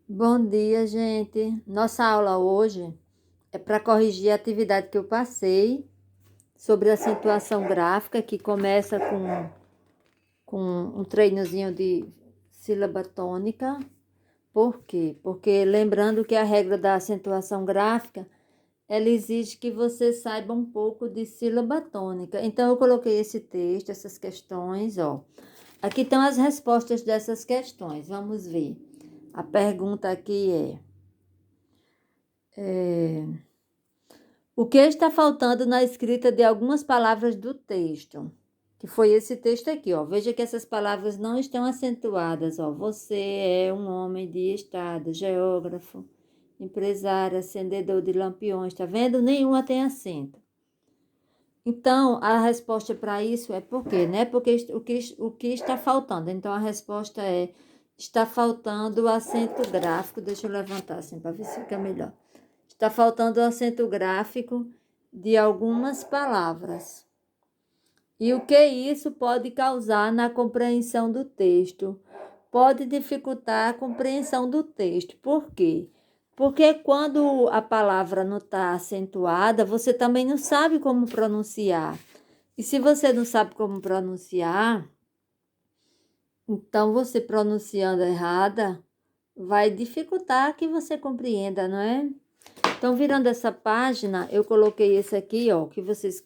Bom dia, gente. Nossa aula hoje é para corrigir a atividade que eu passei sobre acentuação gráfica, que começa com um treinozinho de sílaba tônica. Por quê? Porque lembrando que a regra da acentuação gráfica, ela exige que você saiba um pouco de sílaba tônica. Então, eu coloquei esse texto, essas questões, ó. Aqui estão as respostas dessas questões. Vamos ver. A pergunta aqui o que está faltando na escrita de algumas palavras do texto? Que foi esse texto aqui, ó. Veja que essas palavras não estão acentuadas, ó. Você é um homem de estado, geógrafo, empresário, acendedor de lampiões. Tá vendo? Nenhuma tem acento. Então, a resposta para isso é por quê, né? Porque o que está faltando? Então, a resposta é: está faltando o acento gráfico. Deixa eu levantar assim para ver se fica melhor. Está faltando o acento gráfico de algumas palavras. E o que isso pode causar na compreensão do texto? Pode dificultar a compreensão do texto. Por quê? Porque quando a palavra não está acentuada, você também não sabe como pronunciar. E se você não sabe como pronunciar, então você pronunciando errada vai dificultar que você compreenda, não é? Então, virando essa página, eu coloquei esse aqui, ó, que vocês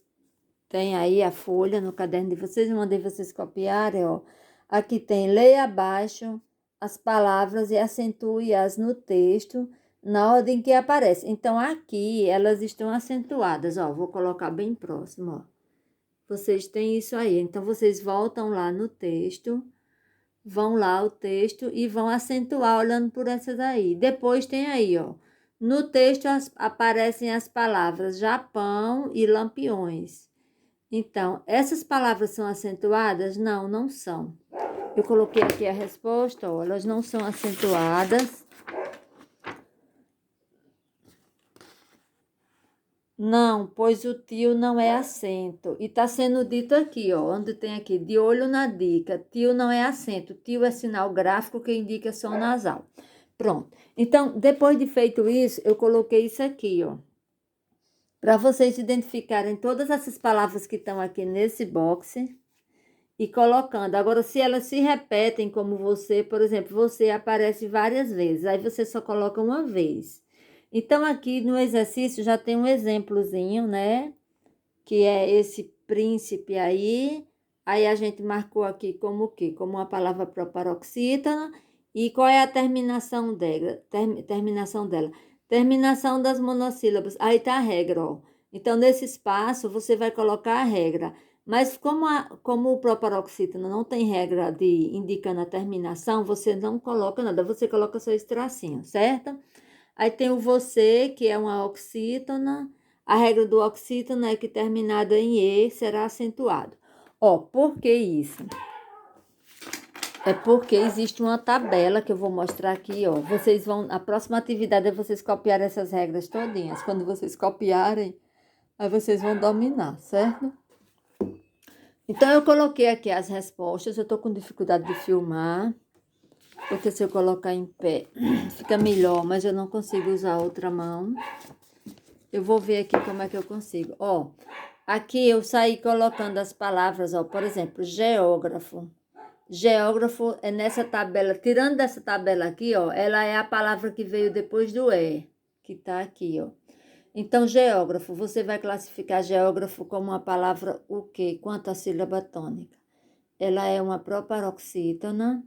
têm aí a folha no caderno de vocês, eu mandei vocês copiarem, ó. Aqui tem, leia abaixo as palavras e acentue-as no texto na ordem que aparece. Então, aqui elas estão acentuadas, ó, vou colocar bem próximo, ó. Vocês têm isso aí, então vocês voltam lá no texto, vão lá o texto e vão acentuar olhando por essas aí. Depois tem aí, ó. No texto aparecem as palavras Japão e lampiões. Então, essas palavras são acentuadas? Não, não são. Eu coloquei aqui a resposta, ó, elas não são acentuadas. Não, pois o tio não é acento. E está sendo dito aqui, ó, onde tem aqui, de olho na dica. Tio não é acento. Tio é sinal gráfico que indica som nasal. Pronto. Então, depois de feito isso, eu coloquei isso aqui, ó. Para vocês identificarem todas essas palavras que estão aqui nesse box e colocando. Agora, se elas se repetem como você, por exemplo, você aparece várias vezes, aí você só coloca uma vez. Então, aqui no exercício já tem um exemplozinho, né? Que é esse príncipe aí. Aí a gente marcou aqui como o quê? Como uma palavra proparoxítona. E qual é a terminação dela? Terminação das monossílabas. Aí tá a regra, ó. Então, nesse espaço, você vai colocar a regra. Mas como o proparoxítona não tem regra de indicando a terminação, você não coloca nada, você coloca só esse tracinho, certo? Aí tem o você, que é uma oxítona. A regra do oxítona é que terminada em E será acentuado. Ó, por que isso? É porque existe uma tabela que eu vou mostrar aqui, ó. Vocês vão, a próxima atividade é vocês copiarem essas regras todinhas. Quando vocês copiarem, aí vocês vão dominar, certo? Então, eu coloquei aqui as respostas. Eu tô com dificuldade de filmar, porque se eu colocar em pé, fica melhor, mas eu não consigo usar a outra mão. Eu vou ver aqui como é que eu consigo. Ó, aqui eu saí colocando as palavras, ó, por exemplo, geógrafo. Geógrafo é nessa tabela, tirando dessa tabela aqui, ó, ela é a palavra que veio depois do E, que tá aqui, ó. Então, geógrafo, você vai classificar geógrafo como uma palavra o quê? Quanto à sílaba tônica? Ela é uma proparoxítona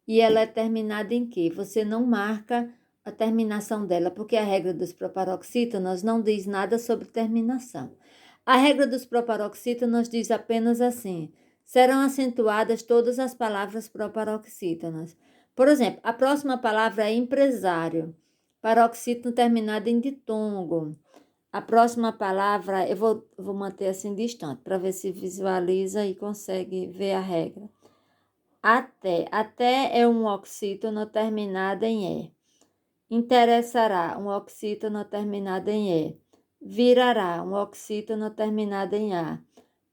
e ela é terminada em quê? Você não marca a terminação dela, porque a regra dos proparoxítonos não diz nada sobre terminação. A regra dos proparoxítonos diz apenas assim: serão acentuadas todas as palavras proparoxítonas. Por exemplo, a próxima palavra é empresário, paroxítono terminado em ditongo. A próxima palavra, eu vou manter assim distante, para ver se visualiza e consegue ver a regra. Até é um oxítono terminado em E. Interessará, um oxítono terminado em E. Virará, um oxítono terminado em A.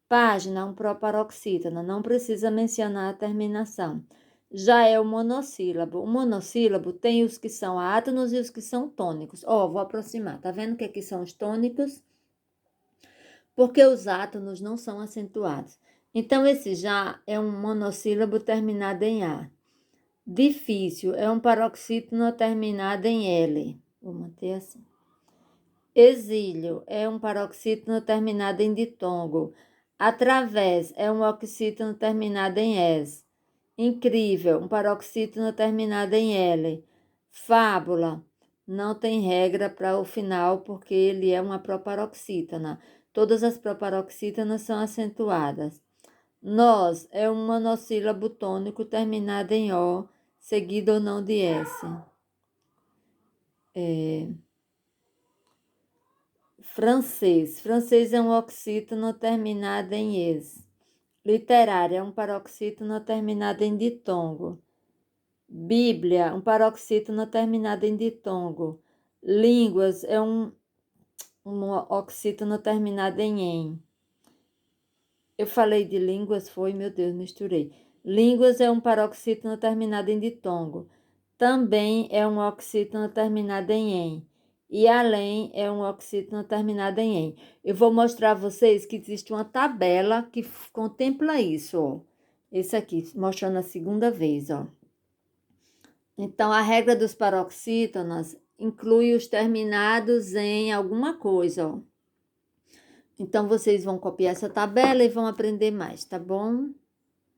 Página, um proparoxítono, não precisa mencionar a terminação. já é o monossílabo. O monossílabo tem os que são átonos e os que são tônicos. Ó, vou aproximar. Tá vendo que aqui são os tônicos? Porque os átonos não são acentuados. Então, esse já é um monossílabo terminado em A. Difícil é um paroxítono terminado em L. Vou manter assim. Exílio é um paroxítono terminado em ditongo. Através é um oxítono terminado em S. Incrível, um paroxítono terminado em L. Fábula, não tem regra para o final porque ele é uma proparoxítona. Todas as proparoxítonas são acentuadas. Nós é um monossílabo tônico terminado em O, seguido ou não de S. Francês. Francês é um oxítono terminado em es. Literária é um paroxítono terminado em ditongo. Bíblia, um paroxítono terminado em ditongo. Línguas é um oxítono terminado em em. Eu falei de línguas, foi, meu Deus, misturei. Línguas é um paroxítono terminado em ditongo. Também é um oxítono terminado em em. E além é um oxítono terminado em em. Eu vou mostrar a vocês que existe uma tabela que contempla isso, ó. Esse aqui, mostrando a segunda vez, ó. Então, a regra dos paroxítonos inclui os terminados em alguma coisa, ó. Então, vocês vão copiar essa tabela e vão aprender mais, tá bom?